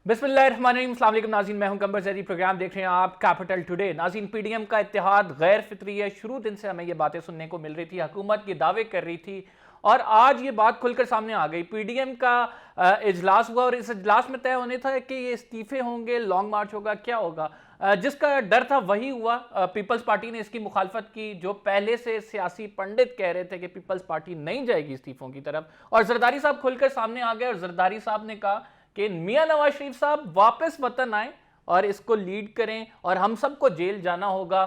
बिस्मिल्लाहिर्रहमानिर्रहीम, अस्सलाम वालेकुम नाज़रीन, मैं हूं कंबर ज़ैदी। प्रोग्राम देख रहे हैं आप कैपिटल टुडे। नाज़रीन, पीडीएम का इत्तेहाद गैर फितरी है। शुरू दिन से हमें ये बातें सुनने को मिल रही थी, हुकूमत ये दावे कर रही थी और आज ये बात खुलकर सामने आ गई। पीडीएम का इजलास हुआ और इस इजलास में तय होने था कि ये इस्तीफे होंगे, लॉन्ग मार्च होगा, क्या होगा। जिसका डर था वही हुआ। पीपल्स पार्टी ने इसकी मुखालफत की। जो पहले से सियासी पंडित कह रहे थे कि पीपल्स पार्टी नहीं जाएगी इस्तीफों की तरफ, और जरदारी साहब खुलकर सामने आ गए और जरदारी साहब ने कहा कि मियां नवाज शरीफ साहब वापस वतन आए और इसको लीड करें और हम सबको जेल जाना होगा,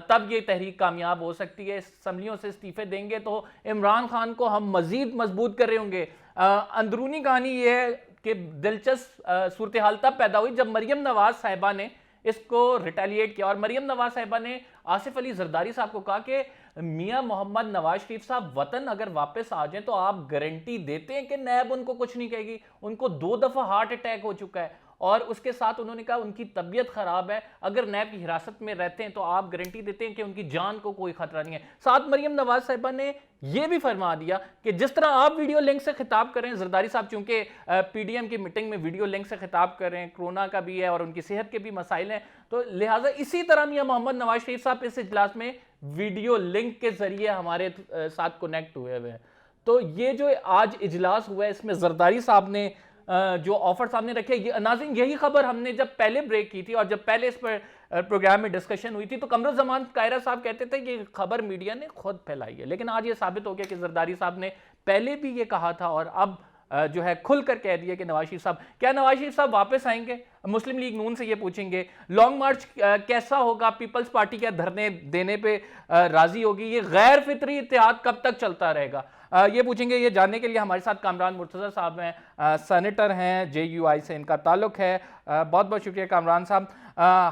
तब ये तहरीक कामयाब हो सकती है। असम्बलियों से इस्तीफे देंगे तो इमरान खान को हम मजीद मजबूत कर रहे होंगे। अंदरूनी कहानी ये है कि दिलचस्प सूरत हाल तब पैदा हुई जब मरियम नवाज साहिबा ने इसको रिटेलिएट किया और मरियम नवाज साहिबा ने आसिफ अली जरदारी साहब को कहा कि मियां मोहम्मद नवाज शरीफ साहब वतन अगर वापस आ जाएं तो आप गारंटी देते हैं कि नैब उनको कुछ नहीं कहेगी। उनको 2 दफा हार्ट अटैक हो चुका है और उसके साथ उन्होंने कहा उनकी तबीयत खराब है, अगर नैब की हिरासत में रहते हैं तो आप गारंटी देते हैं कि उनकी जान को कोई खतरा नहीं है। साथ मरियम नवाज साहिबा ने यह भी फरमा दिया कि जिस तरह आप वीडियो लिंक से खिताब करें, जरदारी साहब चूंकि पीडीएम की मीटिंग में वीडियो लिंक से खिताब कर रहे हैं, कोरोना का भी है और उनकी सेहत के भी मसाइल हैं, तो लिहाजा इसी तरह मियां मोहम्मद नवाज शरीफ साहब इस इजलास में वीडियो लिंक के जरिए हमारे साथ कनेक्ट हुए हैं। तो ये जो आज इजलास हुआ है इसमें जरदारी साहब ने जो ऑफर सामने रखे, नाज़रीन यही खबर हमने जब पहले ब्रेक की थी और जब पहले इस पर प्रोग्राम में डिस्कशन हुई थी तो कमरुज़्ज़मान कायरा साहब कहते थे कि खबर मीडिया ने खुद फैलाई है, लेकिन आज ये साबित हो गया कि जरदारी साहब ने पहले भी ये कहा था और अब जो है खुलकर कह दिया कि नवाज शरीफ साहब, क्या नवाज शरीफ साहब वापस आएंगे? मुस्लिम लीग नून से ये पूछेंगे। लॉन्ग मार्च कैसा होगा? पीपल्स पार्टी क्या धरने देने पे राजी होगी? ये गैर फितरी इत्तेहाद कब तक चलता रहेगा? ये पूछेंगे। ये जानने के लिए हमारे साथ कामरान मुर्तज़ा साहब हैं, सेनेटर हैं, JUI से इनका ताल्लुक है। बहुत बहुत शुक्रिया कामरान साहब।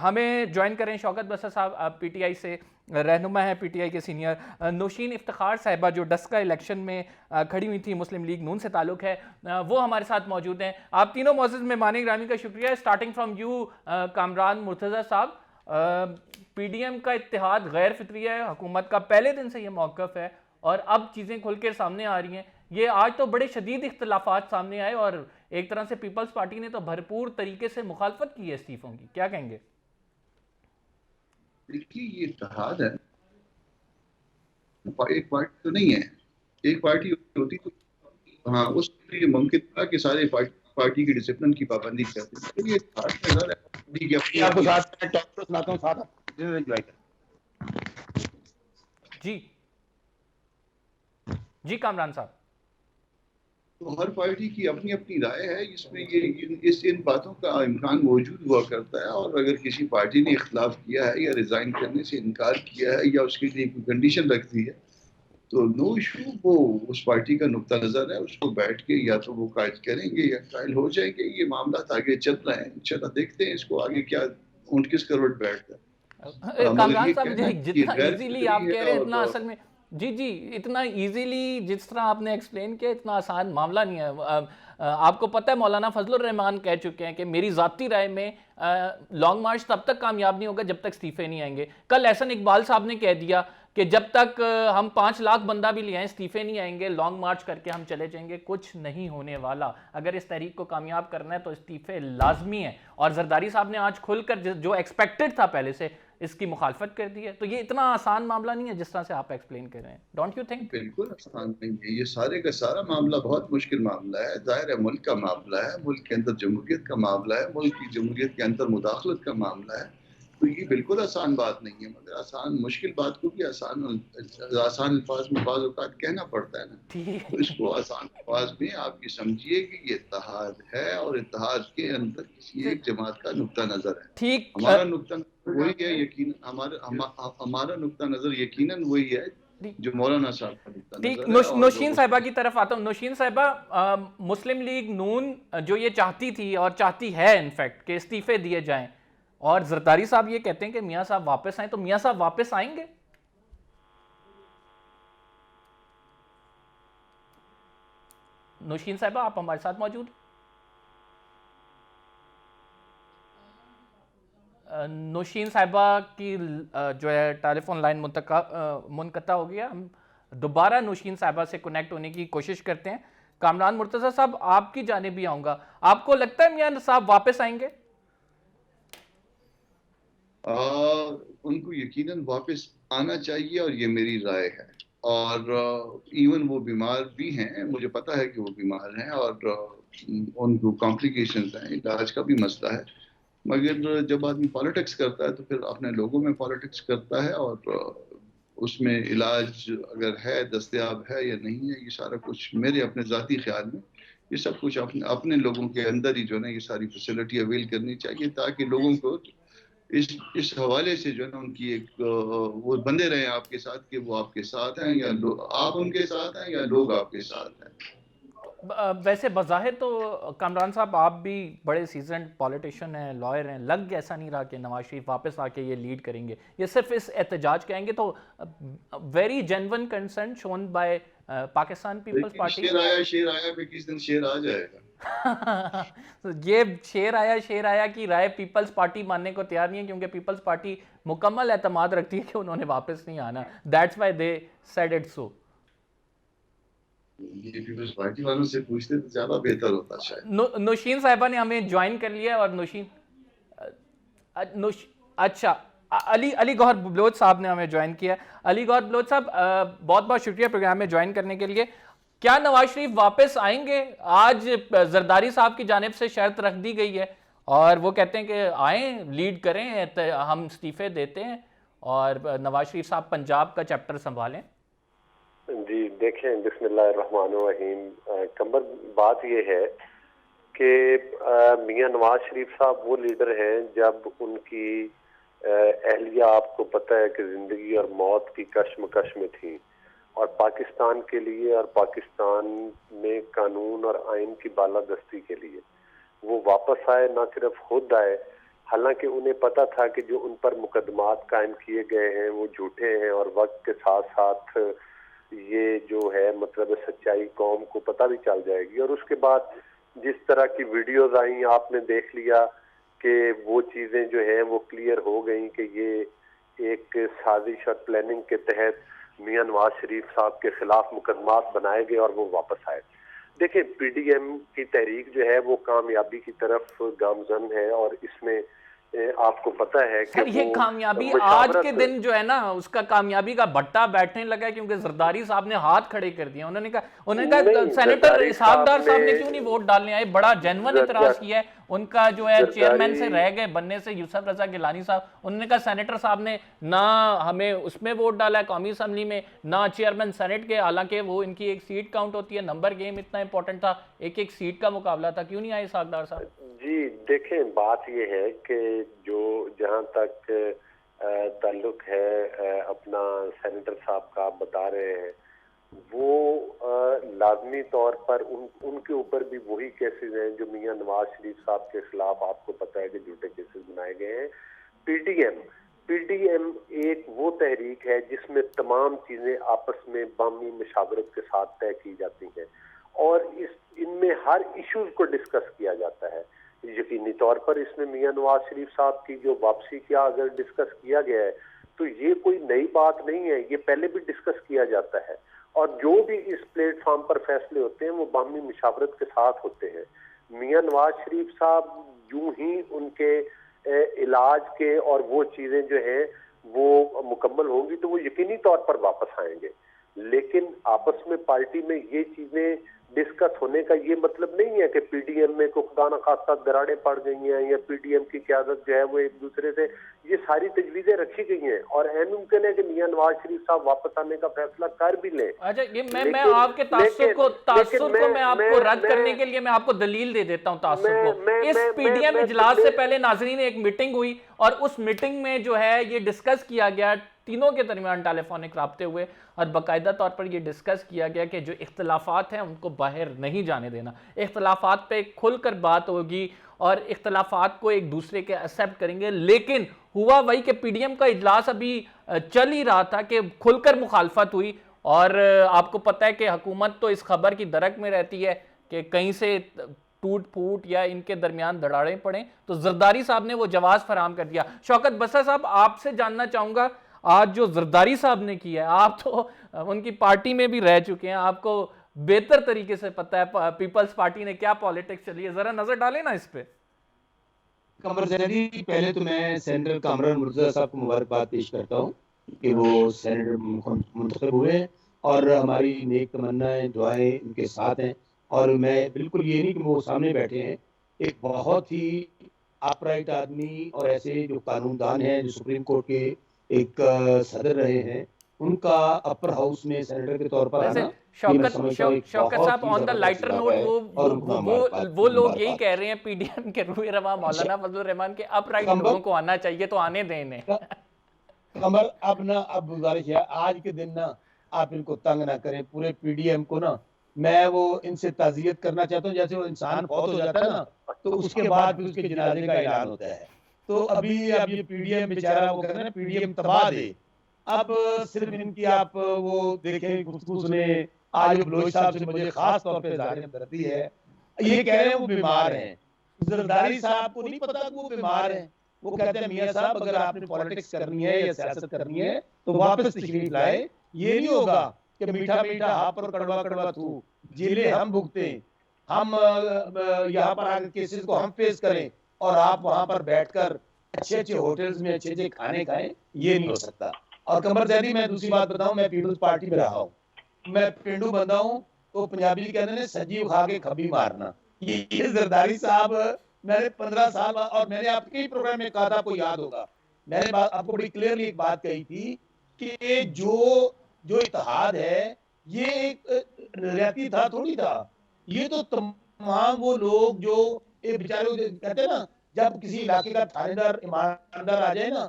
हमें ज्वाइन करें शौकत बसर साहब, PTI से रहनुमा है, PTI के सीनियर। नौशीन इफ्तिखार साहिबा जो डस्का इलेक्शन में खड़ी हुई थी, मुस्लिम लीग नून से ताल्लुक है, वो हमारे साथ मौजूद हैं। आप तीनों मोअज़्ज़ज़ मेहमान ग्रामी का शुक्रिया। Starting from you Kamran Murtaza साहब, पीडीएम का इत्तेहाद गैर फितरी है, हुकूमत का पहले दिन से ये मौक़िफ़ है और अब चीज़ें खुल कर सामने आ रही हैं। ये आज तो बड़े शदीद इख्तलाफात सामने आए और एक तरह से पीपल्स पार्टी ने तो भरपूर तरीके से मुखालफत की है इस्तीफों की, क्या कहेंगे? देखिए, ये इत्तेहाद है, एक पार्टी तो नहीं है। एक पार्टी होती तो हाँ, उसके लिए मुमकिन था कि सारे पार्टी की डिसिप्लिन की पाबंदी करते हैं। तो ये इत्तेहाद नजर है। आपको साथ में टॉप सुनाता हूँ, साथ एंजॉय करें। जी जी कामरान साहब। तो हर पार्टी की अपनी अपनी राय है, इसमें ये इन बातों का इम्कान मौजूद हुआ करता है और अगर किसी पार्टी ने इख्तलाफ किया है या रिजाइन करने से इनकार किया है या उसके लिए कोई कंडीशन रखती है तो नो इशू, वो उस पार्टी का नुक्ता नजर है, उसको बैठ के या तो वो कायद करेंगे या कायल हो जाएंगे। ये मामला आगे चल रहे हैं, चला देखते हैं इसको आगे क्या ऊंट किस करवट बैठता है। कामरान साहब, जितना इजीली आप कह रहे हैं इतना असल में जी इतना इजीली जिस तरह आपने एक्सप्लेन किया इतना आसान मामला नहीं है। आपको पता है मौलाना फजलुर रहमान कह चुके हैं कि मेरी ज़ाती राय में लॉन्ग मार्च तब तक कामयाब नहीं होगा जब तक इस्तीफे नहीं आएंगे। कल एहसन इकबाल साहब ने कह दिया कि जब तक हम 5 लाख बंदा भी ले आए इस्तीफे नहीं आएंगे, लॉन्ग मार्च करके हम चले जाएंगे। कुछ नहीं होने वाला। अगर इस तहरीक को कामयाब करना है तो इस्तीफे लाजमी है और जरदारी साहब ने आज खुलकर जो एक्सपेक्टेड था पहले से इसकी मुखालफत कर दी है। तो ये इतना आसान मामला नहीं है जिस तरह से आप एक्सप्लेन कर रहे हैं, डोंट यू थिंक? बिल्कुल आसान नहीं है, ये सारे का सारा मामला बहुत मुश्किल मामला है। जाहिर है मुल्क का मामला है, मुल्क के अंदर जमहूरियत का मामला है, मुल्क की जमहूरियत के अंदर मुदाखलत का मामला है। तो ये बिल्कुल आसान बात नहीं है, मगर आसान मुश्किल बात को भी आसान अल्फाज में बाज़ औक़ात कहना पड़ता है ना। तो इसको आसान अल्फाज में आप ये समझिए कि ये इत्तेहाद है और इत्तेहाद के अंदर किसी एक जमात का नुक्ता नज़र है। ठीक, हमारा नुक्ता वही है, यकीन हमारा नुक्ता नज़र यकीनन वही है जो मौलाना साहब का नुक्ता ठीक। नज़र है। नौशीन साहिबा की तरफ आता हूँ। नौशीन साहिबा, मुस्लिम लीग नून जो ये चाहती थी और चाहती है इनफैक्ट कि इस्तीफे दिए जाएं और जरदारी साहब ये कहते हैं कि मियां साहब वापस आए, तो मियां साहब वापस आएंगे? नौशीन साहिबा, आप हमारे साथ मौजूद? नौशीन साहिबा की जो है टेलीफोन लाइन मुनक़ता हो गया। हम दोबारा नौशीन साहिबा से कनेक्ट होने की कोशिश करते हैं कामरान मुर्तजा साहब, आपकी जानिब भी आऊंगा, आपको लगता है मियां साहब वापस आएंगे? उनको यकीनन वापस आना चाहिए और ये मेरी राय है। और इवन वो बीमार भी हैं, मुझे पता है कि वो बीमार हैं और उनको कॉम्प्लिकेशंस हैं, इलाज का भी मसला है। मगर जब आदमी पॉलिटिक्स करता है तो फिर अपने लोगों में पॉलिटिक्स करता है, और उसमें इलाज अगर है, दस्तयाब है या नहीं है, ये सारा कुछ मेरे अपने ज़ाती ख्याल में ये सब कुछ अपने अपने लोगों के अंदर ही जो है ना ये सारी फैसिलिटी अवेल करनी चाहिए, ताकि लोगों को इस हवाले से जो है ना उनकी एक वो बंदे रहे आपके साथ कि वो आपके साथ हैं या आप उनके साथ हैं या लोग आपके साथ हैं। वैसे बज़ाहिर तो कामरान साहब आप भी बड़े सीजन पॉलिटिशियन हैं, लॉयर हैं, लग ऐसा नहीं रहा कि नवाज शरीफ वापस आके ये लीड करेंगे। ये सिर्फ इस एहतजाज के आएंगे तो very genuine concern shown by Pakistan Peoples Party. शेर आया पे किस दिन शेर आ जाएगा। ये शेर आया की राय पीपल्स पार्टी मानने को तैयार नहीं है, क्योंकि पीपल्स पार्टी मुकम्मल एतमाद रखती है कि उन्होंने वापस नहीं आना। That's why they said it so. ये पीपल्स पार्टी वालों से पूछते तो ज्यादा बेहतर होता शायद। नौशीन साहिबा ने हमें ज्वाइन कर लिया, और नौशीन अच्छा, अली गौहर बलोच साहब ने हमें ज्वाइन किया। अली गौहर बलोच साहब, बहुत बहुत शुक्रिया प्रोग्राम में ज्वाइन करने के लिए। क्या नवाज शरीफ वापस आएंगे? आज जरदारी साहब की जानिब से शर्त रख दी गई है और वो कहते हैं कि आए, लीड करें, हम इस्तीफे देते हैं और नवाज शरीफ साहब पंजाब का चैप्टर संभालें। जी देखें, बिस्मिल्लाहिर्रहमानिर्रहीम। कंबर, बात यह है कि मियां नवाज शरीफ साहब वो लीडर हैं जब उनकी अहलिया, आपको पता है कि जिंदगी और मौत की कश्मकश में थी, और पाकिस्तान के लिए और पाकिस्तान में कानून और आइन की बालादस्ती के लिए वो वापस आए। ना सिर्फ खुद आए, हालांकि उन्हें पता था कि जो उन पर मुकदमात कायम किए गए हैं वो झूठे हैं, और वक्त के साथ साथ ये जो है मतलब सच्चाई कौम को पता भी चल जाएगी। और उसके बाद जिस तरह की वीडियोस आई, आपने देख लिया कि वो चीज़ें जो हैं वो क्लियर हो गई कि ये एक साजिश और प्लानिंग के तहत मियां नवाज शरीफ साहब के खिलाफ मुकदमात बनाए गए और वो वापस आए। देखिए, पीडीएम की तहरीक जो है वो कामयाबी की तरफ गामजन है, और इसमें आपको पता है कि ये कामयाबी आज के दिन जो है ना, उसका कामयाबी का भट्टा बैठने लगा है, क्योंकि जरदारी साहब ने हाथ खड़े कर दिए। उन्होंने कहा सेनेटर इसहाकदार साहब ने क्यों नहीं वोट डालने आए, बड़ा जेन्युइन इतराज किया है उनका। जो है चेयरमैन से रह गए बनने से यूसुफ रजा गिलानी साहब, उन्होंने कहा सेनेटर साहब ने ना हमें उसमें वोट डाला है कौमी असम्बली में, ना चेयरमैन सेनेट के, हालांकि वो इनकी एक सीट काउंट होती है, नंबर गेम इतना इंपॉर्टेंट था, एक एक सीट का मुकाबला था, क्यों नहीं आए इसहाकदार साहब? जी देखें, बात यह है कि जो जहां तक ताल्लुक है अपना सेनेटर साहब का, आप बता रहे हैं, वो लाजमी तौर पर उनके ऊपर भी वही केसेस हैं जो मियां नवाज शरीफ साहब के खिलाफ आपको पता है कि झूठे केसेस बनाए गए हैं। पीडीएम एक वो तहरीक है जिसमें तमाम चीजें आपस में बामी मशावरत के साथ तय की जाती हैं, और इनमें हर इश्यूज को डिस्कस किया जाता है। यकीनी तौर पर इसमें मियां नवाज शरीफ साहब की जो वापसी किया अगर डिस्कस किया गया है तो ये कोई नई बात नहीं है, ये पहले भी डिस्कस किया जाता है, और जो भी इस प्लेटफॉर्म पर फैसले होते हैं वो बाहमी मुशावरत के साथ होते हैं। मियां नवाज शरीफ साहब यूं ही उनके इलाज के और वो चीजें जो हैं वो मुकम्मल होंगी तो वो यकीनी तौर पर वापस आएंगे, लेकिन आपस में पार्टी में ये चीजें डिस्कस होने का ये मतलब नहीं है कि पीडीएम में को खुदा न खास्ता दरारें पड़ गई हैं या पीडीएम की क़यादत जो है वो एक दूसरे से, ये सारी तजवीज़ें रखी गई हैं और ऐन मुमकिन है कि मियां नवाज शरीफ साहब वापस आने का फैसला कर भी लें। अच्छा, ये मैं आपके तासुब को मैं आपको रद्द करने के लिए मैं आपको दलील दे देता हूं तासुब को। इस पीडीएम इजलास से पहले नाज़रीन एक मीटिंग हुई और उस मीटिंग में जो है ये डिस्कस किया गया, तीनों के दरमियान टेलीफोनिक राब्ते हुए और बाकायदा तौर पर यह डिस्कस किया गया कि जो इख्तलाफात हैं उनको बाहर नहीं जाने देना, इख्तलाफात पे खुलकर बात होगी और इख्तलाफात को एक दूसरे के एक्सेप्ट करेंगे। लेकिन हुआ वही कि पीडीएम का इजलास अभी चल ही रहा था कि खुलकर मुखालफत हुई, और आपको पता है कि हुकूमत तो इस खबर की दरक में रहती है कि कहीं से टूट फूट या इनके दरमियान दरारें पड़ें, तो जरदारी साहब ने वो जवाब फराम कर दिया। शौकत बसर साहब, आपसे जानना चाहूँगा, आज जो जरदारी साहब ने किया है, आप तो उनकी पार्टी में भी रह चुके हैं, आपको बेहतर तरीके से पता है पीपल्स पार्टी ने क्या पॉलिटिक्स चली है, जरा नजर डालें ना इस पे। कमर जैदी, पहले तो मैं सेनेटर कामरान मुर्तज़ा साहब को मुबारकबाद पेश करता हूँ कि वो सेनेटर मुंतखब हुए और हमारी नेक तमन्नाएं दुआएं उनके साथ हैं। और मैं बिल्कुल ये नहीं कि वो सामने बैठे हैं, एक बहुत ही अपराइट आदमी और ऐसे जो कानूनदान हैं, जो सुप्रीम कोर्ट के एक सदर रहे हैं, उनका अपर हाउस में सेनेटर के तौर पर वैसे आना, ये मैं शौकत समझता हूँ एक शौकत बहुत साहब, ही ऑन द जबरदस्त लाइटर इजाफा नोट, है और उनको वो लोग यही मुबारकबाद। कह रहे हैं पीडीएम के रूह रवा मौलाना फजलुर रहमान के अपराइट कंबर लोगों को आना चाहिए, तो आने दें इन्हें। कमर, अब गुजारिश है, आज के दिन ना आप इनको तंग ना करें, पूरे पीडीएम को ना। मैं वो इनसे ताज़ियत करना चाहता हूँ, जैसे वो इंसान फौत हो जाता है ना, तो उसके बाद फिर उसके जनाजे का ऐलान होता है। तो अब ये पीडीएम बेचारा, वो कहते हैं ना, पीडीएम तबाह दे। अब सिर्फ इनकी आप वो देखें, गुफ्तगू सुने। आज बलोच साहब से मुझे खास तौर पे इज़हार हमदर्दी है, ये कह रहे हैं वो बीमार हैं। जरदारी साहब को नहीं पता कि वो बीमार हैं। वो कहते हैं मियां साहब, अगर आपने पॉलिटिक्स करनी है या सियासत करनी है तो वापस तशरीफ लाए। ये नहीं होगा कि मीठा मीठा हाँ पर कड़वा कड़वा थू, जेलें हम भुगते, हम यहाँ पर आकर केसेस को हम फेस करें और आप वहां पर बैठकर अच्छे अच्छे होटल्स में अच्छे अच्छे खाने खाएं। ये नहीं हो सकता। और कमर जैदी, मैं दूसरी बात बताऊं, मैं पीपल्स पार्टी में रहा हूँ, मैं पेंडू बंदा हूँ, तो पंजाबी कहते हैं सजीव खा के खबी मारना। ये जरदारी साहब, मैंने 15 साल, और मैंने आपके ही प्रोग्राम में कहा था, आपको याद होगा, मैंने आपको बड़ी क्लियरली एक बात कही थी कि जो जो इत्तेहाद है ये एक रियाती था, थोड़ी था। ये तो तमाम वो लोग जो बेचारे कहते हैं ना, जब किसी इलाके का थानेदार ईमानदार आ जाए ना,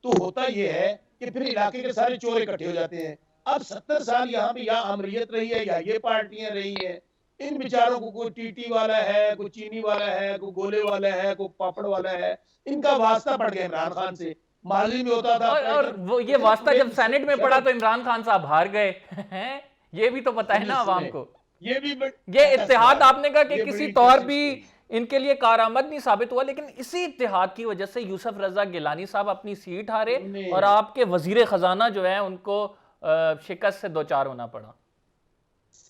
तो होता ये है कि फिर इलाके के सारे चोर इकट्ठे हो जाते हैं। अब 70 साल यहाँ पे या अमरीयत रही है या ये पार्टियां रही हैं, इन बेचारों को कोई टीटी वाला है, कोई चीनी वाला है, कोई गोले वाला है, कोई पापड़ वाला है, इनका वास्ता पड़ गया इमरान खान से। माली में होता था, और वो ये वास्ता जब सेनेट में पड़ा तो इमरान खान साहब हार गए हैं, ये भी तो पता है ना आवाम को। ये इत्तेहाद आपने कहा कि किसी तौर भी इनके लिए कारआमद नहीं साबित हुआ, लेकिन इसी इत्तेहाद की वजह से यूसुफ रजा गिलानी साहब अपनी सीट हारे और आपके वजीर खजाना जो है उनको शिकस्त से दो चार होना पड़ा।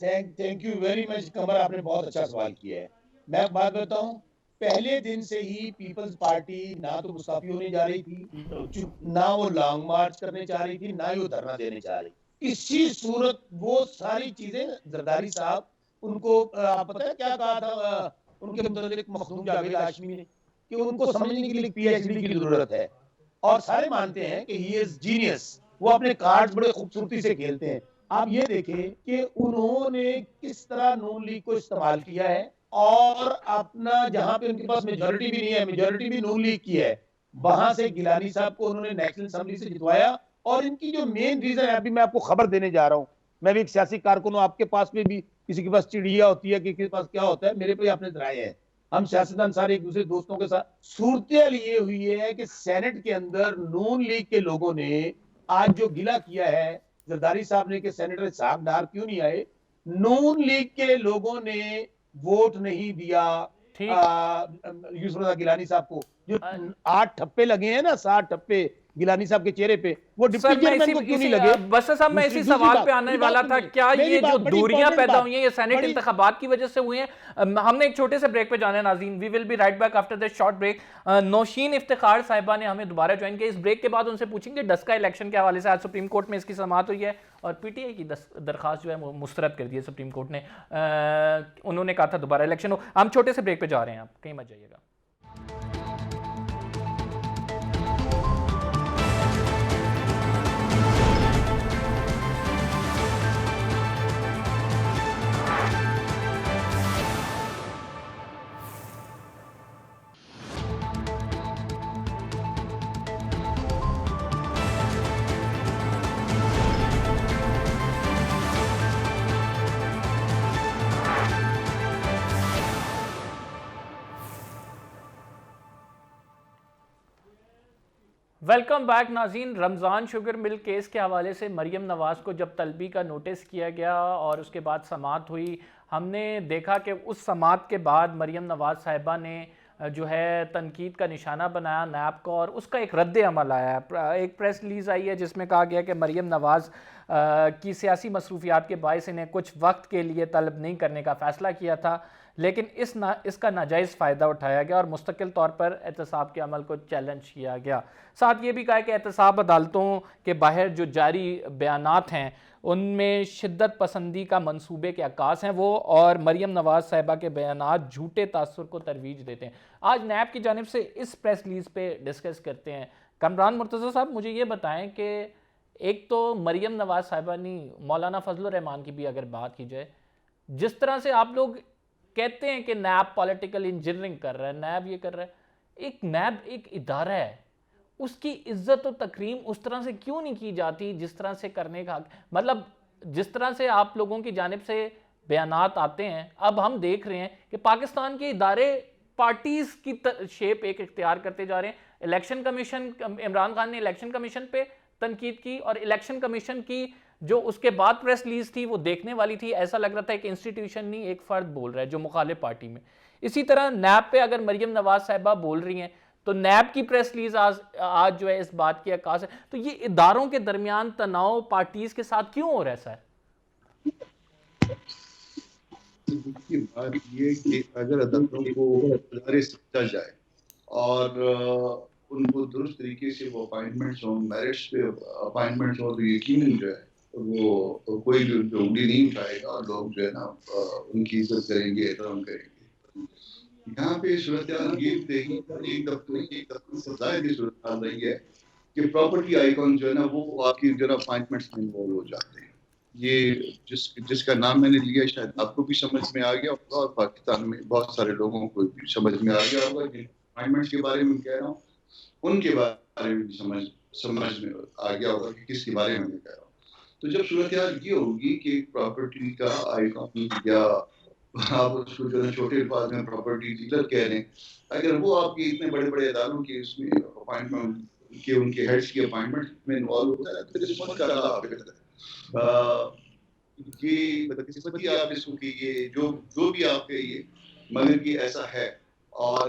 थैंक यू वेरी मच कमर, आपने बहुत अच्छा सवाल किया है। मैं बात बताऊं, पहले दिन से ही पीपल्स पार्टी ना तो मुस्ताफी होने जा रही थी, ना वो लॉन्ग मार्च करने जा रही थी, ना ही वो धरना देने जा रही। इसी सूरत वो सारी चीजें जरदारी साहब, उनको आप पता है क्या कहा था उनके मुतालिक मखदूम जावेद हाशमी ने, कि उनको समझने के लिए पीएचडी की जरूरत है। और सारे मानते हैं कि ही इज जीनियस, वो अपने कार्ड्स बड़े खूबसूरती से खेलते हैं। आप ये देखें कि उन्होंने किस तरह नून लीग को इस्तेमाल किया है, और अपना जहां पे उनके पास मेजोरिटी भी नहीं है, मेजोरिटी भी नून लीग की है, वहां से गिलानी साहब को उन्होंने नेशनल असेंबली से जितवाया। और इनकी जो मेन रीजन है, अभी मैं आपको खबर देने जा रहा हूं, मैं भी एक सियासी कारकुन हूं, आपके पास में भी किसी के पास चिड़िया होती है, किसी के पास क्या होता है, मेरे पे आपने जराए हैं, हम सियासतदान सारे एक दूसरे दोस्तों के साथ। सूरत ये हुई है कि सेनेट के अंदर नून लीग के लोगों ने आज जो गिला किया है जरदारी साहब ने कि सेनेटर साहब डार क्यों नहीं आए, नून लीग के लोगों ने वोट नहीं दिया यूसुफ रजा गिलानी साहब को। जो 8 ठप्पे लगे हैं ना, 7 ठप्पे गिलानी साहब के चेहरे पे, वो डिप्टी चेयरमैन को क्यों नहीं लगे? बस साहब, मैं इसी सवाल पे आने वाला था, क्या ये जो दूरियां पैदा हुई हैं ये सेनेट इंतखाबात की वजह से हुई हैं? हमने एक छोटे से ब्रेक पे जाना है नाज़रीन, we will be right back after this short break. Nausheen Iftikhar Sahiba ने हमें दोबारा ज्वाइन किया। इस ब्रेक के बाद उनसे पूछेंगे डस्का इलेक्शन के हवाले से, आज सुप्रीम कोर्ट में इसकी समाअत हुई है और पीटीआई की दरखास्त जो है वो मुस्तरद कर दी है सुप्रीम कोर्ट ने। उन्होंने कहा था दोबारा इलेक्शन हो। हम छोटे से ब्रेक पे जा रहे हैं, आप कहीं मत जाइएगा। वेलकम बैक नाज़रीन। रमज़ान शुगर मिल केस के हवाले से मरियम नवाज़ को जब तलबी का नोटिस किया गया और उसके बाद समाअत हुई, हमने देखा कि उस समाअत के बाद मरियम नवाज़ साहिबा ने जो है तनकीद का निशाना बनाया नैब को, और उसका एक रद्द अमल आया है। एक प्रेस रिलीज़ आई है जिसमें कहा गया कि मरीम नवाज़ की सियासी मसरूफियात के बायस इन्हें कुछ वक्त के लिए तलब नहीं करने का फ़ैसला किया था, लेकिन इसका नाजायज़ फ़ायदा उठाया गया और मुस्तकिल तौर पर एहतसाब के अमल को चैलेंज किया गया। साथ ये भी कहा कि एहतसाब अदालतों के बाहर जो जारी बयानात हैं उनमें शिद्दत पसंदी का मंसूबे के अक्कास हैं वो, और मरीम नवाज़ साहिबा के बयानात झूठे तासुर को तरवीज देते हैं। आज नैब की जानिब से इस प्रेस रिलीज़ पे डिस्कस करते हैं। कमरान मुर्तज़ा साहब, मुझे ये बताएं कि एक तो मरीम नवाज़ साहिबा ने मौलाना फजलुर रहमान की भी अगर बात की जाए, जिस तरह से आप लोग कहते हैं कि नैब पॉलिटिकल इंजीनियरिंग कर रहा है, नैब ये कर रहा है, एक नैब एक इदारा है, उसकी इज्जत और तकरीम उस तरह से क्यों नहीं की जाती जिस तरह से करने का, मतलब जिस तरह से आप लोगों की जानिब से बयानात आते हैं। अब हम देख रहे हैं कि पाकिस्तान के इदारे पार्टीज की शेप एक इख्तियार करते जा रहे हैं। इलेक्शन कमीशन, इमरान खान ने इलेक्शन कमीशन पे तनकीद की, और इलेक्शन कमीशन की जो उसके बाद प्रेस रिलीज थी वो देखने वाली थी, ऐसा लग रहा था एक इंस्टीट्यूशन नहीं एक फर्द बोल रहा है जो मुखालिफ पार्टी में। इसी तरह नैब पे अगर मरीम नवाज साहिबा बोल रही हैं तो नैब की प्रेस रिलीज आज जो है इस बात की अक्कास है। तो ये इदारों के दरमियान तनाव पार्टीज के साथ क्यों हो रहा है सर? बात ये कि अगर अदालतों को इदारे समझा जाए और उनको दुरुस्त तरीके से वो अपॉइंटमेंट्स हो, मेरिट्स पे अपॉइंटमेंट्स हो, तो यकीनन जो है वो कोई भी उन पे उंगली नहीं उठाएगा और लोग जो है ना उनकी इज्जत करेंगे, एहतराम करेंगे। यहाँ पे सूरत ये देगी एक दफा सजाए की सूरत हाल रही है कि प्रॉपर्टी आइकॉन जो है ना वो आपकी जो है अपॉइंटमेंट्स में इन्वॉल्व हो जाते हैं। ये जिसका नाम मैंने लिया शायद आपको भी समझ में आ गया होगा और पाकिस्तान में बहुत सारे लोगों को भी समझ में आ गया होगा। जिन अपॉइंटमेंट्स के बारे में कह रहा हूँ उनके बारे में भी समझ में आ गया होगा कि किसके बारे में मैं कह रहा हूँ। तो जब सूरत ये होगी कि प्रॉपर्टी का आइकॉन या आप उसको जो है छोटे अल्फाज में प्रॉपर्टी डीलर कह रहे हैं, अगर वो आपके इतने बड़े बड़े इदारों के उसमें अपॉइंटमेंट के उनके हेड्स की अपॉइंटमेंट में इन्वॉल्व होता है तो किस्मत का अल्लाह बेहतर है। ये बदकिस्मती आप इसको की ये जो भी आप कहिए, मगर ये ऐसा है और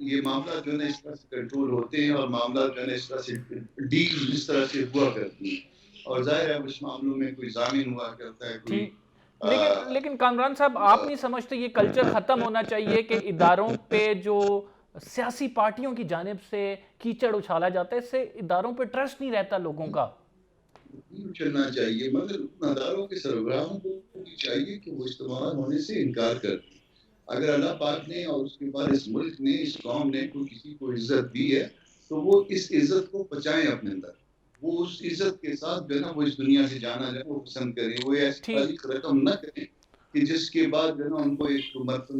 ये मामला जो है इस तरह से कंट्रोल होते हैं और मामला जो है इस तरह से डील इस तरह से हुआ करती है और जाहिर है उस मामलों में कोई जामिन हुआ करता है कोई। लेकिन कामरान साहब, आप नहीं समझते ये कल्चर खत्म होना चाहिए कि इदारों पे जो सियासी पार्टियों की जानिब से कीचड़ उछाला जाता है, इससे इदारों पे ट्रस्ट नहीं रहता लोगों का? चलना चाहिए, मगर अदारों के सरबराहों को चाहिए कि वो इस्तेमाल होने से इनकार कर। अगर अल्लाह पाक ने और उसके बाद इस मुल्क ने इस कौम ने कोई किसी को इज्जत दी है तो वो इस इज्जत को बचाएं अपने अंदर, वो उस इज्जत के साथ जो है ना वो इस दुनिया से जाना जाए वो पसंद करें, वो ऐसी रकम न करें कि जिसके बाद जो है ना उनको एक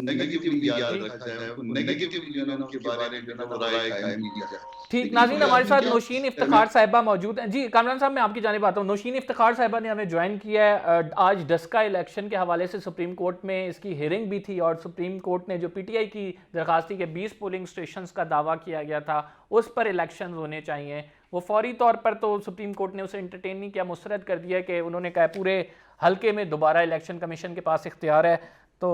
नेगेटिवली याद रखा जाए, नेगेटिवली जो है ना उनके बारे में जो है ना वो राय कायम की जाए। ठीक नाज़रीन, हमारे साथ नौशीन इफ्तिखार साहिबा मौजूद हैं। जी कामरान साहब, मैं आपकी जानिब आता हूँ। नौशीन इफ्तिखार साहिबा ने हमें ज्वाइन किया है। आज डस्का इलेक्शन के हवाले से सुप्रीम कोर्ट में इसकी हियरिंग भी थी और सुप्रीम कोर्ट ने जो पीटीआई की दरखास्त थी कि 20 पोलिंग स्टेशन का दावा किया गया था उस पर इलेक्शन होने चाहिए, वो फौरी तौर पर तो सुप्रीम कोर्ट ने उसे इंटरटेन नहीं किया, मुस्तरद कर दिया कि उन्होंने कहा पूरे हल्के में दोबारा इलेक्शन कमीशन के पास इख्तियार है तो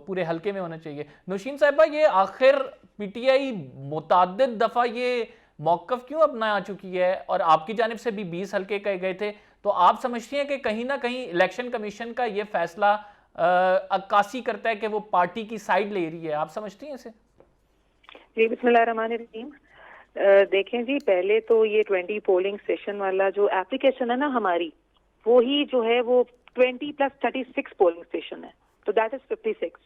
पूरे हल्के में होना चाहिए। नौशीन साहिबा, ये आखिर पीटीआई मुताद्दिद दफ़ा ये मौक़िफ़ क्यों अपना चुकी है और आपकी जानिब से भी 20 हल्के कहे गए थे, तो आप समझती हैं कि कहीं ना कहीं इलेक्शन कमीशन का ये फैसला अक्कासी करता है कि वो पार्टी की साइड ले रही है? आप समझती हैं इसे? जी बिस्मिल्लाहिर्रहमानिर्रहीम। देखें जी, पहले तो ये 20 पोलिंग स्टेशन वाला जो एप्लीकेशन है ना हमारी, वो ही जो है वो 20 + 36 पोलिंग स्टेशन है, तो दैट इज 56।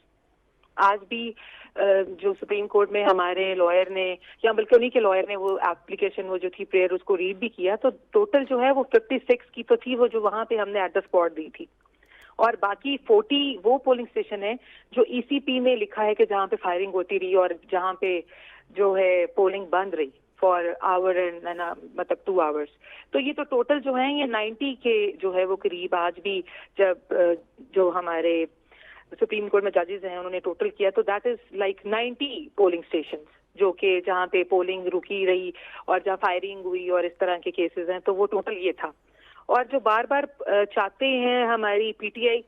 आज भी जो सुप्रीम कोर्ट में हमारे लॉयर ने या बल्कि उन्हीं के लॉयर ने वो एप्लीकेशन वो जो थी प्रेयर उसको रीड भी किया, तो टोटल जो है वो 56 की तो थी वो जो वहां पे हमने एट द स्पॉट दी थी, और बाकी 40 वो पोलिंग स्टेशन है जो ईसीपी में लिखा है कि जहाँ पे फायरिंग होती रही और जहाँ पे जो है पोलिंग बंद रही फॉर आवर एंड मतलब 2 आवर्स। तो ये तो टोटल जो है ये 90 के जो है वो करीब आज भी जब जो हमारे सुप्रीम कोर्ट में जजेस हैं उन्होंने टोटल किया तो that is like 90 polling station जो कि जहाँ पे पोलिंग रुकी रही और जहाँ फायरिंग हुई और इस तरह के केसेस हैं, तो वो टोटल ये था। और जो बार बार चाहते हैं हमारी पीटीआई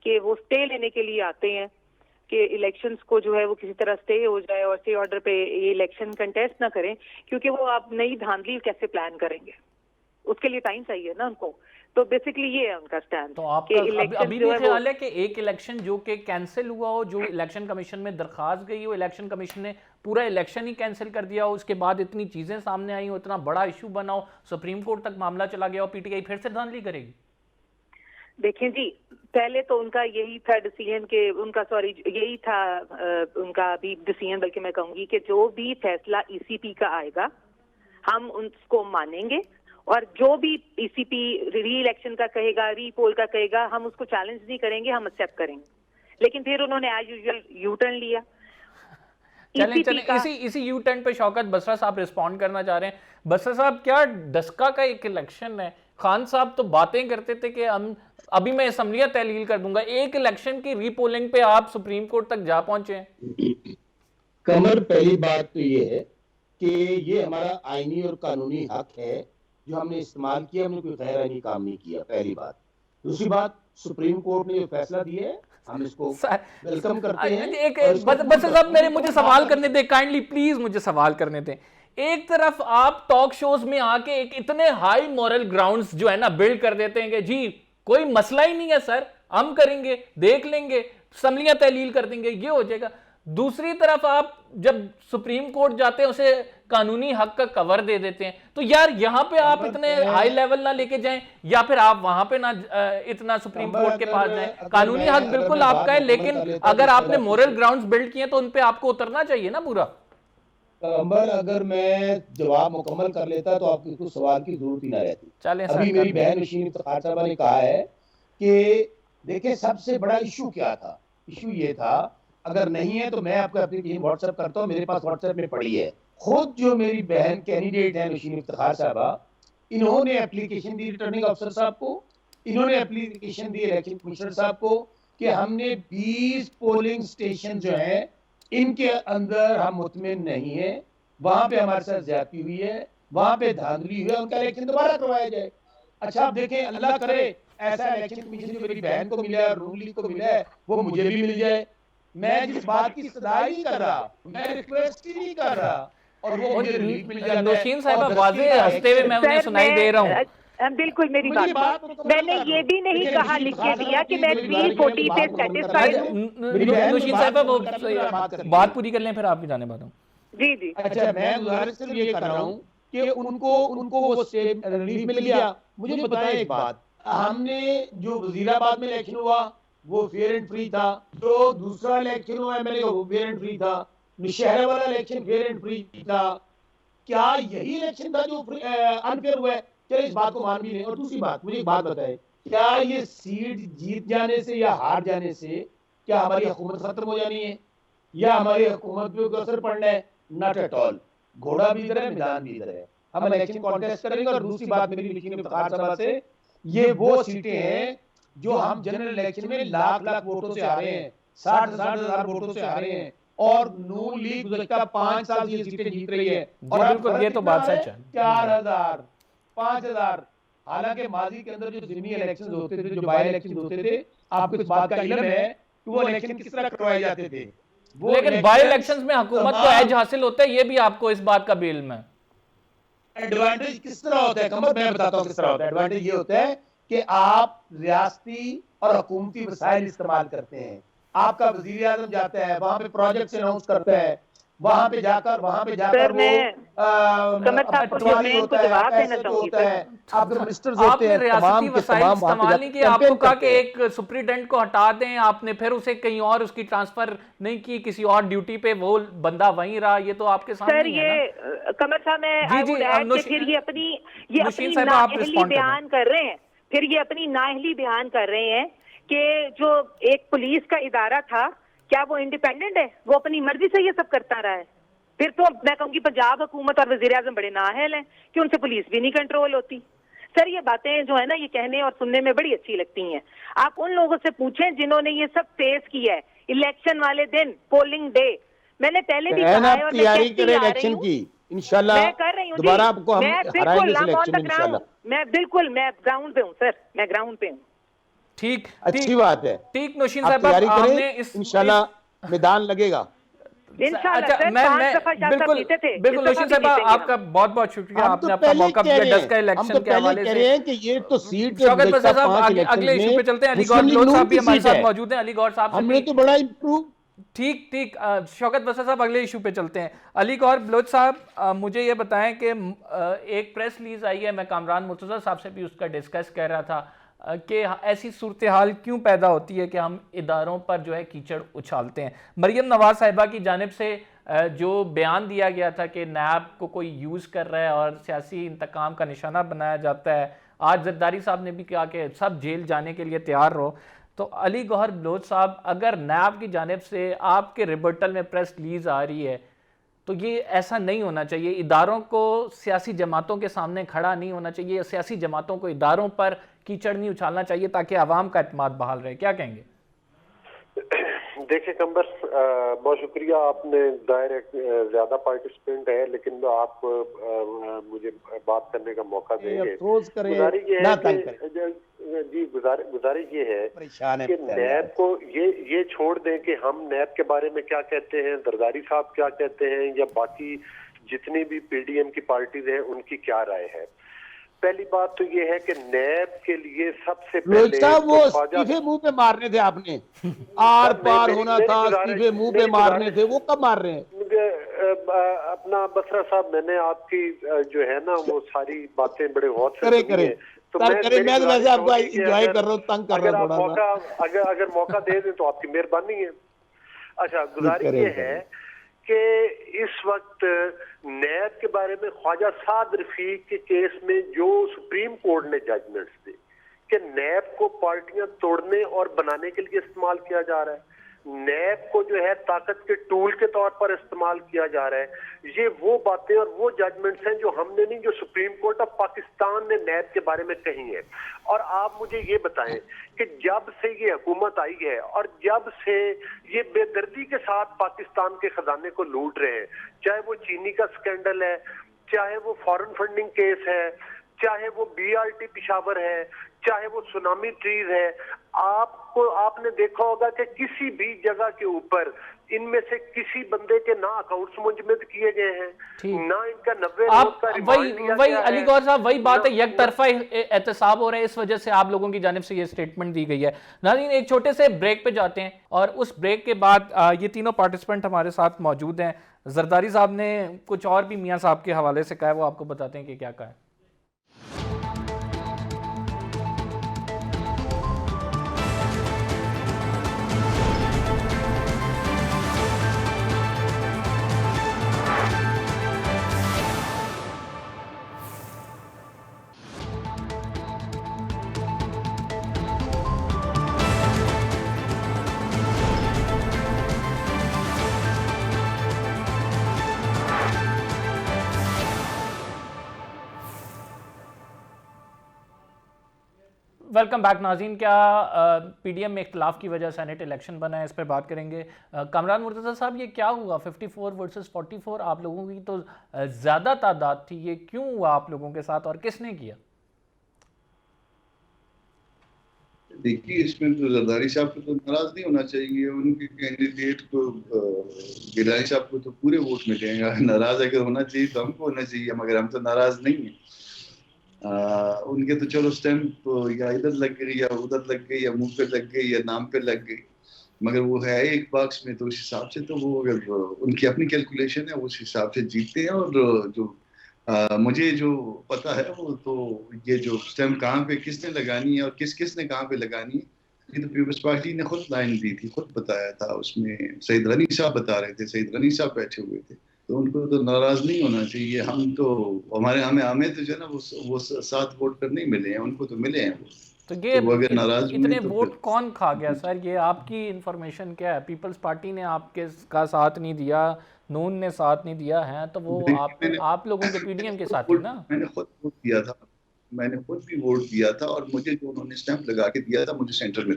कि वो स्टे लेने के लिए आते हैं कि इलेक्शंस को जो है वो किसी तरह स्टे हो जाए और स्टे ऑर्डर पे ये इलेक्शन कंटेस्ट ना करें, क्योंकि वो आप नई धांधली कैसे प्लान करेंगे, उसके लिए टाइम चाहिए ना उनको। तो बेसिकली ये है उनका स्टैंड। तो आपका अभी भी ख्याल है कि एक इलेक्शन जो कि कैंसिल हुआ हो, जो इलेक्शन कमीशन में दरखास्त गई हो, इलेक्शन कमीशन ने पूरा इलेक्शन ही कैंसिल कर दिया हो, उसके बाद इतनी चीजें सामने आई हो, इतना बड़ा इशू बना हो, सुप्रीम कोर्ट तक मामला चला गया हो, पीटीआई फिर से धांधली करेगी? देखें जी, पहले तो उनका यही था डिसीजन के उनका यही था उनका भी डिसीजन, बल्कि मैं कहूंगी कि जो भी फैसला ईसीपी का आएगा हम उसको मानेंगे, और जो भी ईसीपी री इलेक्शन का कहेगा, री पोल का कहेगा, हम उसको चैलेंज नहीं करेंगे, हम एक्सेप्ट करेंगे। लेकिन फिर उन्होंने एज यूजुअल यू टर्न लिया। चलें इसी यू टर्न पे शौकत बसरा साहब रिस्पॉन्ड करना चाह रहे हैं। बसरा साहब, क्या डस्का का एक इलेक्शन है? खान साहब तो बातें करते थे कि हम अभी मैं असम्बलियां तहलील कर दूंगा, एक इलेक्शन की रीपोलिंग पे आप सुप्रीम कोर्ट तक जा पहुंचे हैं। कमर, पहली बात तो ये है कि ये हमारा आईनी और कानूनी हक है जो हमने इस्तेमाल किया, हमने कोई गैर आईनी काम नहीं किया, पहली बात। दूसरी बात, सुप्रीम कोर्ट ने जो फैसला दिया है हम इसको वेलकम करते हैं। बस साहब मुझे सवाल करने दें, काइंडली प्लीज मुझे सवाल करने दें। एक तरफ आप टॉक शोज में आके एक इतने हाई मॉरल ग्राउंड्स जो है ना बिल्ड कर देते हैं कि जी कोई मसला ही नहीं है सर, हम करेंगे, देख लेंगे, असम्बलियां तहलील कर देंगे, ये हो जाएगा। दूसरी तरफ आप जब सुप्रीम कोर्ट जाते हैं उसे कानूनी हक का कवर दे देते हैं। तो यार यहाँ पे आप इतने हाई लेवल ना लेके जाएं, या फिर आप वहां पे ना इतना सुप्रीम कोर्ट के पास जाएं। कानूनी हक बिल्कुल आपका है, लेकिन अगर आपने मोरल ग्राउंड्स बिल्ड किए तो उनपे आपको उतरना चाहिए ना पूरा। कंबर, अगर मैं जवाब मुकम्मल कर लेता तो आपको कुछ सवाल की जरूरत ही ना रहती। चलें, अभी मेरी बहन नशीन इफ्तिखार साहबा ने कहा है कि देखिए सबसे बड़ा इशू क्या था। इशू ये था, अगर नहीं है तो मैं आपको अपनी व्हाट्सएप करता हूँ, मेरे पास व्हाट्सएप में पड़ी है। खुद जो मेरी बहन कैंडिडेट है नशीन इफ्तिखार साहबा, इन्होंने एप्लीकेशन दी रिटर्निंग अफसर साहब को, इन्होंने एप्लीकेशन दी इलेक्शन कमिश्नर साहब को कि हमने 20 पोलिंग स्टेशन जो है इनके अंदर हम मुतमिन नहीं है, वहां पे हमारे साथ ज्यादती हुई है, वहां पे धांधली हुई है, उनका इलेक्शन दोबारा करवाया जाए। अच्छा, आप देखें, अल्लाह करे ऐसा इलेक्शन कमीशन जो मेरी बहन को मिला है, रूम लीग को मिला है, वो मुझे भी मिल जाए। मैं जिस बात की सदाई नहीं कर रहा, मैं रिक्वेस्ट ही नहीं कर रहा, और वो मुझे रिलीफ मिल जाता है। नौशीन साहब वाज़ेह हंसते हुए मैं उन्हें सुनाई दे रहा हूं। बिल्कुल मेरी बात, मैंने ये भी नहीं कहा, लिख के दिया कि मैं 340 से सेटिस्फाइड हूं। नौशीन साहब बात पूरी कर लें, फिर आपकी जाने बात। जी जी, अच्छा, मैं गुजारिश सिर्फ ये कर रहा हूँ कि उनको वो रिलीफ मिल गया। मुझे बताएं एक बात, हमने जो वजीराबाद में इलेक्शन हुआ वो फेयर एंड फ्री था, जो दूसरा इलेक्शन हुआ एमएलए का वो फेयर एंड फ्री था, नौशहरा वाला इलेक्शन फेयर एंड फ्री था। क्या यही इलेक्शन था जो अनफेयर हुआ है? चलिए इस बात को मान भी लें। और दूसरी बात, मुझे एक बात बताएं, क्या ये सीट जीत जाने से या हार जाने से क्या हमारी हुकूमत खत्म हो जानी है या हमारी हुकूमत पे कोई असर पड़ना है? Not at all. घोड़ा भी इधर है, मैदान भी इधर है, हम इलेक्शन कॉन्टेस्ट करेंगे। और दूसरी बात मेरी नशीन इफ्तिखार साहबा से, ये वो सीटें हैं जो हम जनरल इलेक्शन में लाख वोटों से आ रहे हैं, 60,000 वोटों से आ रहे हैं, और नून लीग गुज़श्ता 5 साल से ये सीटें जीत रही है। और बिल्कुल, ये तो बात सच है। 4,000, 5,000। हालांकि माजी के अंदर जो जिमनी इलेक्शन होते थे, जो बाई इलेक्शन होते थे, आपको इस बात का इल्म है कि वो इलेक्शन किस तरह करवाए जाते थे। लेकिन बाई इलेक्शंस में हुकूमत को एज हासिल होता है, ये भी आपको इस बात का भी इल्म है। एडवांटेज किस तरह होता है कमर, मैं बताता हूँ किस तरह होता है। एडवांटेज ये होता है कि आप रियासती और हुकूमती वसाइल इस्तेमाल करते हैं। आपका वजीर आजम जाता है, वहां पे प्रोजेक्ट अनाउंस करता है, वहां पे जाकर वो पटवारी होता है, आपके मिनिस्टर्स होते हैं, रियासती वसाइल इस्तेमाल नहीं किया। आपको कहा कि एक सुपरिटेंडेंट को हटा दें, आपने फिर उसे कहीं और उसकी ट्रांसफर नहीं की, किसी और ड्यूटी पे, वो बंदा वहीं रहा। ये तो आपके सामने सर, ये कमर साहब मैं फिर ये अपनी नाअहली बयान कर रहे हैं, फिर ये अपनी नाअहली बयान कर रहे हैं कि जो एक पुलिस का इदारा था, क्या वो इंडिपेंडेंट है? वो अपनी मर्जी से ये सब करता रहा है। फिर तो मैं कहूंगी पंजाब हुकूमत और वजीर आजम बड़े नाअहल हैं कि उनसे पुलिस भी नहीं कंट्रोल होती। सर, ये बातें जो है ना, ये कहने और सुनने में बड़ी अच्छी लगती हैं। आप उन लोगों से पूछें जिन्होंने ये सब फेस किया है। इलेक्शन वाले दिन, पोलिंग डे, मैंने पहले भी कहा है और तैयारी करें इलेक्शन की, इंशाल्लाह मैं कर रही हूँ। दोबारा आपको हम हराएंगे इस इलेक्शन में इंशाल्लाह। मैं ग्राउंड पे हूँ सर, मैं ग्राउंड पे हूँ। ठीक, अच्छी बात है। ठीक नौशीन साहब, तैयारी करें इंशाल्लाह। मैदान लगेगा। इंशाल्लाह अच्छा, सर, मैं 5 दफा शाह साहब बिल्कुल जीते थे, बिल्कुल इस रोशन दफा भी साहब, जीतेंगे हम। आपका बहुत बहुत शुक्रिया, हम आपने तो अपना पहले मौका कह दिया रहे 10 का हैं, हम इलेक्शन तो के पहले हवाले कह से। रहे हैं कि ये तो सीट शौकत गुज़श्ता बसर साहब 5 अगले इलेक्शंस इशू पे में चलते हैं। अली गौर मुस्लिम लीग बलोच नून साहब भी की हमारे सीट साथ है, मौजूद हैं, अली गौर साहब से हमने भी तो बड़ा इम्प्रूव। ठीक ठीक। शौकत बसर साहब अगले इशू पे चलते हैं। अली गौर बलोच साहब, मुझे ये बताएं कि एक प्रेस रिलीज आई है, मैं कामरान मुर्तज़ा साहब से भी उसका डिस्कस कर रहा था कि ऐसी सूरत हाल क्यों पैदा होती है कि हम इदारों पर जो है कीचड़ उछालते हैं। मरियम नवाज साहिबा की जानिब से जो बयान दिया गया था कि नैब को कोई यूज़ कर रहा है और सियासी इंतकाम का निशाना बनाया जाता है, आज जरदारी साहब ने भी कहा कि सब जेल जाने के लिए तैयार रहो। तो अली गौहर बलोच साहब, अगर नैब की जानिब से आपके रिबर्टल में प्रेस रिलीज आ रही है तो ये ऐसा नहीं होना चाहिए। इदारों को सियासी जमातों के सामने खड़ा नहीं होना चाहिए, सियासी जमातों को इदारों पर कीचड़ नहीं उछालना चाहिए ताकि आवाम का एतमाद बहाल रहे। क्या कहेंगे? देखिए कंबर, बहुत शुक्रिया, आपने दायरे ज्यादा पार्टिसिपेंट है लेकिन आप मुझे बात करने का मौका देंगे। गुजारिश ये है कि जी गुजारिश ये है कि नैब को ये छोड़ दें कि हम नैब के बारे में क्या कहते हैं, जरदारी साहब क्या कहते हैं, या बाकी जितनी भी पीडीएम की पार्टीज हैं उनकी क्या राय है। पहली बात तो ये है कि नैब के लिए सबसे पहले वो इस्तीफे मुंह पे मारने थे, आपने आर पार होना था, इस्तीफे मुंह पे मारने थे, वो कब मार रहे हैं? अपना बसरा साहब, मैंने आपकी जो है ना वो सारी बातें बड़े गौर से करे तो मैं तो वैसे आपको एंजॉय कर रहा हूँ, तंग कर रहा हूँ थोड़ा सा। अगर मौका दे दें तो आपकी मेहरबानी है। अच्छा, गुजारिश ये है कि इस वक्त नैब के बारे में ख्वाजा साद रफीक के केस में जो सुप्रीम कोर्ट ने जजमेंट्स दी कि नैब को पार्टियां तोड़ने और बनाने के लिए इस्तेमाल किया जा रहा है, नैब को जो है ताकत के टूल के तौर पर इस्तेमाल किया जा रहा है, ये वो बातें और वो जजमेंट्स हैं जो हमने नहीं, जो सुप्रीम कोर्ट ऑफ पाकिस्तान ने नैब के बारे में कही है। और आप मुझे ये बताएं कि जब से ये हुकूमत आई है और जब से ये बेदर्दी के साथ पाकिस्तान के खजाने को लूट रहे हैं, चाहे वो चीनी का स्कैंडल है, चाहे वो फॉरेन फंडिंग केस है, चाहे वो बीआरटी पिशावर है, चाहे वो सुनामी ट्रीज है, आपने देखा होगा कि किसी भी जगह के ऊपर इनमें से किसी बंदे के ना अकाउंट्स मुंजमद किए गए हैं, ना इनका 90 लोग का रिमांड लिया गया है। अली गौर साहब, वही बात है, एक तरफा एहतसाब हो रहा है, इस वजह से आप लोगों की जानिब से ये स्टेटमेंट दी गई है। नाज़रीन, एक छोटे से ब्रेक पे जाते हैं और उस ब्रेक के बाद ये तीनों पार्टिसिपेंट हमारे साथ मौजूद हैं। जरदारी साहब ने कुछ और भी मियाँ साहब के हवाले से कहा है, वो आपको बताते हैं कि क्या कहा है। वेलकम बैक नाज़रीन। क्या पीडीएम में इख्तलाफ की वजह सेनेट इलेक्शन बना है, इस पर बात करेंगे। कामरान मुर्तज़ा साहब, ये क्या हुआ 54 वर्सेस 44? आप लोगों की तो ज़्यादा तादाद थी, ये क्यों हुआ आप लोगों के साथ और किसने किया? देखिए, इसमें तो जरदारी साहब को तो नाराज नहीं होना चाहिए, उनके कैंडिडेट को गिलानी साहब को तो पूरे वोट मिलेंगे। नाराज अगर होना चाहिए तो हमको होना चाहिए, मगर हम तो नाराज नहीं हैं। उनके तो चलो स्टैम्प या इधर लग गई या उधर लग गई या मुंह पे लग गई या नाम पे लग गई, मगर वो है एक बॉक्स में, तो उस हिसाब से तो वो अगर उनकी अपनी कैलकुलेशन है उस हिसाब से जीतते हैं। और जो मुझे जो पता है वो तो ये जो स्टैम्प कहाँ पे किसने लगानी है और किसने कहाँ पे लगानी है, ये तो पीपल्स पार्टी ने खुद लाइन दी थी, खुद बताया था। उसमें सईद गनी साहब बता रहे थे, सईद गनी साहब बैठे हुए थे, तो उनको तो नाराज नहीं होना चाहिए। हम तो हमें तो जो है ना वो 7 वोट पर नहीं मिले हैं, उनको तो मिले हैं वो। तो ये तो अगर नाराज इतने तो वोट कौन खा गया सर? ये आपकी इंफॉर्मेशन क्या है? पीपल्स पार्टी ने आपके का साथ नहीं दिया, नून ने साथ नहीं दिया है, तो वो आप लोगों के पीडीएम के साथ ही ना। मैंने खुद वोट दिया था, मैंने खुद भी वोट दिया था, और मुझे जो उन्होंने स्टैंप लगा के दिया था, मुझे सेंटर में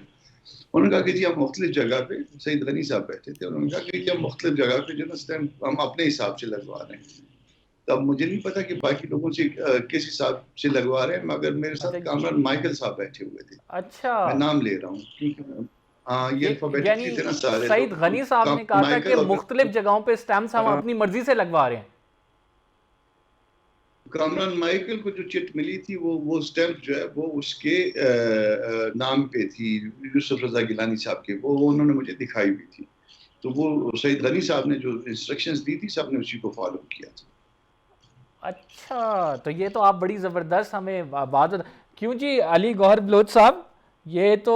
उन्होंने कहा कि जी हम मुख्तलिफ जगह पे, सईद गनी साहब बैठे थे, उन्होंने कहा कि जी हम मुख्तलिफ जगह पे जो ना स्टैंप हम अपने हिसाब से लगवा रहे हैं। तब मुझे नहीं पता कि बाकी लोगों से किस हिसाब से लगवा रहे हैं, मगर मेरे साथ कामरान माइकल साहब बैठे हुए थे। अच्छा, मैं नाम ले रहा हूँ क्योंकि हाँ, ये यानी अल्फाबेटिकली थे ना सारे। सईद तो गनी साहब ने कहा था कि माइकल और मुख्तलिफ जगहों पे स्टैम्प्स हम अपनी मर्जी से लगवा रहे हैं। कामरान माइकल को जो चिट मिली थी वो स्टैम्प जो है वो उसके नाम पे थी, यूसुफ रजा गिलानी साहब के, वो उन्होंने मुझे दिखाई भी थी। तो वो सईद गनी साहब ने जो इंस्ट्रक्शंस दी थी सब ने उसी को फॉलो किया था। अच्छा, तो ये तो आप बड़ी ज़बरदस्त हमें बात क्यों जी अली गौहर बलोच साहब, ये तो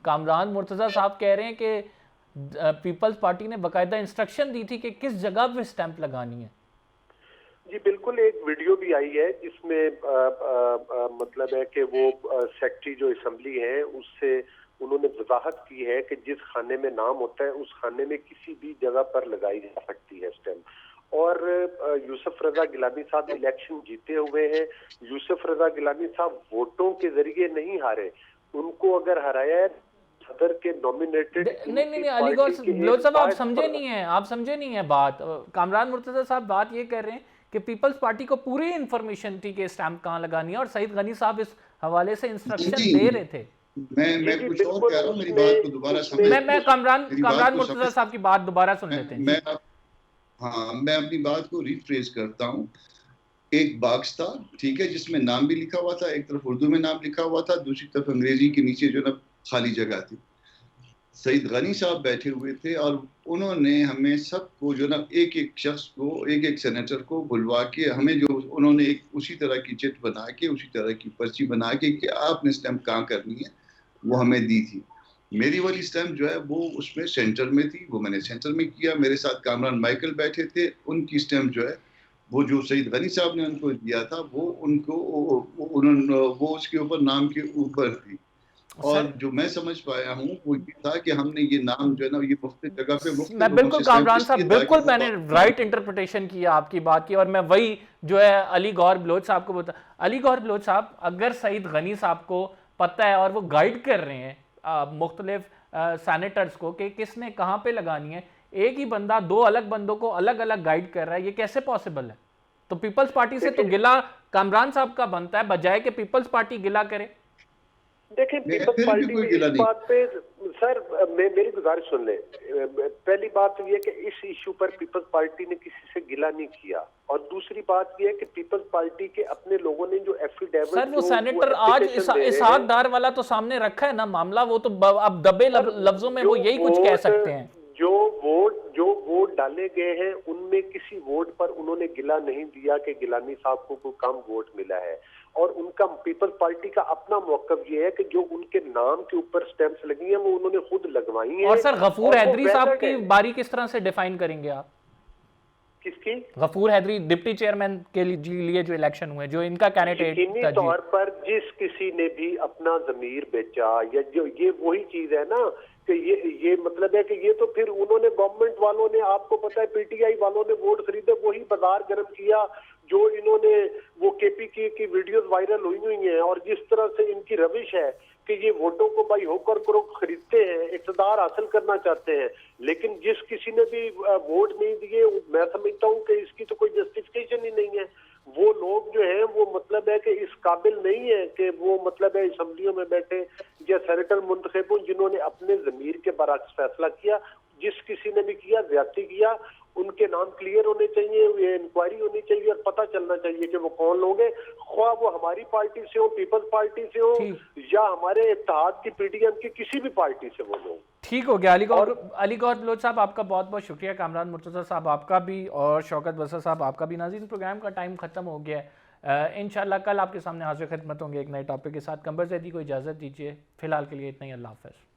कामरान मुर्तज़ा साहब कह रहे हैं कि पीपल्स पार्टी ने बाकायदा इंस्ट्रक्शन दी थी कि किस जगह पे स्टैंप लगानी है। जी बिल्कुल, एक वीडियो भी आई है जिसमें मतलब है कि वो सेक्रेटरी जो असेंबली है उससे उन्होंने वजाहत की है कि जिस खाने में नाम होता है उस खाने में किसी भी जगह पर लगाई जा सकती है स्टैम्प। और यूसुफ रजा गिलानी साहब इलेक्शन जीते हुए हैं। यूसुफ रजा गिलानी साहब वोटों के जरिए नहीं हारे, उनको अगर हराया है सदर के नॉमिनेटेड। नहीं अली गौर बलोच साहब आप समझे नहीं है बात। कामरान मुर्तज़ा साहब बात ये कर रहे हैं कि पीपल्स पार्टी को पूरी इंफॉर्मेशन थी कि स्टैंप कहाँ लगानी है और सईद गनी साहब इस हवाले से इंस्ट्रक्शन दे रहे थे। मैं कुछ और कह रहा हूँ, मेरी बात को दोबारा समझ। मैं कामरान मुर्तज़ा साहब की बात दोबारा सुन लेते हैं। मैं अपनी बात को रिफ्रेज करता हूँ। एक बॉक्स था, ठीक है, जिसमें नाम भी लिखा हुआ था, एक तरफ उर्दू में नाम लिखा हुआ था, दूसरी तरफ अंग्रेजी के नीचे जो ना खाली जगह थी। सईद गनी साहब बैठे हुए थे और उन्होंने हमें सबको जो ना एक एक शख्स को, एक एक सेनेटर को बुलवा के हमें जो उन्होंने एक उसी तरह की चिट बना के, उसी तरह की पर्ची बना के कि आपने स्टैम्प कहाँ करनी है वो हमें दी थी। मेरी वाली स्टैम्प जो है वो उसमें सेंटर में थी, वो मैंने सेंटर में किया। मेरे साथ कामरान माइकल बैठे थे, उनकी स्टैम्प जो है वो जो सईद गनी साहब ने उनको दिया था वो उनको वो उसके ऊपर नाम के ऊपर थी। और जो मैं समझ पाया हूँ वो ये था कि हमने ये नाम जो है ना ये मुख्तलिफ जगह पे मैं बिल्कुल कामरान साहब बिल्कुल मैंने राइट इंटरप्रिटेशन किया आपकी बात की और मैं वही जो है अली गौहर बलोच साहब को बता। अली गौहर बलोच साहब, अगर सईद गनी साहब को पता है और वो गाइड कर रहे हैं मुख्तलिफ सैनेटर्स को कि किसने कहाँ पे लगानी है, एक ही बंदा दो अलग बंदों को अलग अलग गाइड कर रहा है, ये कैसे पॉसिबल है? तो पीपल्स पार्टी से तो गिला कामरान साहब का बनता है, बजाय कि पीपल्स पार्टी गिला करे। देखिए पीपल्स पार्टी में इस बात पे सर मेरी गुजारिश सुन ले। पहली बात तो ये कि इस इशू पर पीपल्स पार्टी ने किसी से गिला नहीं किया, और दूसरी बात ये है कि पीपल्स पार्टी के अपने लोगों ने जो एफिडेविट सर वो सेनेटर आज इसहाक डार वाला तो सामने रखा है ना मामला, वो तो अब दबे लफ्जों में वो यही कुछ कह सकते हैं। जो वोट डाले गए हैं उनमें किसी वोट पर उन्होंने गिला नहीं दिया कि गिलानी साहब को कोई कम वोट मिला है, और उनका पीपल्स पार्टी का अपना मौकफ ये है कि जो उनके नाम के ऊपर स्टैंप्स लगी हैं वो उन्होंने खुद लगवाई हैं। और सर गफूर हैदरी साहब की बारी किस तरह से डिफाइन करेंगे आप? किसकी? गफूर हैदरी डिप्टी चेयरमैन के लिए जो इलेक्शन हुए, जो इनका कैंडिडेट था, तौर पर जिस किसी ने भी अपना जमीर बेचा, या जो ये वही चीज है ना कि ये मतलब है कि ये तो फिर उन्होंने गवर्नमेंट वालों ने, आपको पता है पीटीआई वालों ने वोट खरीदे, वही बाजार गर्म किया जो इन्होंने वो केपीके की वीडियोस वायरल हुई हैं। और जिस तरह से इनकी रविश है कि ये वोटों को भाई होकर करो खरीदते हैं, इक़्तिदार हासिल करना चाहते हैं, लेकिन जिस किसी ने भी वोट नहीं दिए, मैं समझता हूँ कि इसकी तो कोई जस्टिफिकेशन ही नहीं है। वो लोग जो है वो मतलब है कि इस काबिल नहीं है कि वो मतलब है असेंबलियों में बैठे या सेनेटर मुंतखब हों जिन्होंने अपने ज़मीर के बरअक्स फैसला किया। जिस किसी ने भी किया, ज्यादती किया, उनके नाम क्लियर होने चाहिए, इंक्वायरी होनी चाहिए और पता चलना चाहिए कि वो कौन लोग हैं, ख्वाह वो हमारी पार्टी से हो, पीपल्स पार्टी से हो, या हमारे इत्तेहाद की पीडीएम की किसी भी पार्टी से वो लोग। ठीक हो गया। अली गौहर बलोच साहब आपका बहुत बहुत शुक्रिया, कामरान मुर्तज़ा साहब आपका भी, और शौकत बसर साहब आपका भी। नाज़रीन प्रोग्राम का टाइम खत्म हो गया है, इंशाल्लाह कल आपके सामने हाजिर खिदमत होंगे एक नए टॉपिक के साथ। कंबर ज़ैदी को इजाज़त दीजिए, फिलहाल के लिए इतना ही। अल्लाह हाफ़िज़।